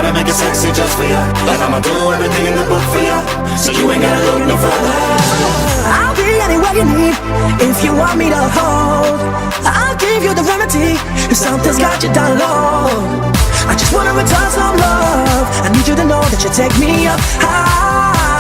gotta make it sexy just for you. Like I'ma do everything in the book for you, so you ain't gotta look no further. I'll be anywhere you need if you want me to hold. I'll give you the remedy if something's got you down low. I just wanna return some love. I need you to know that you take me up high.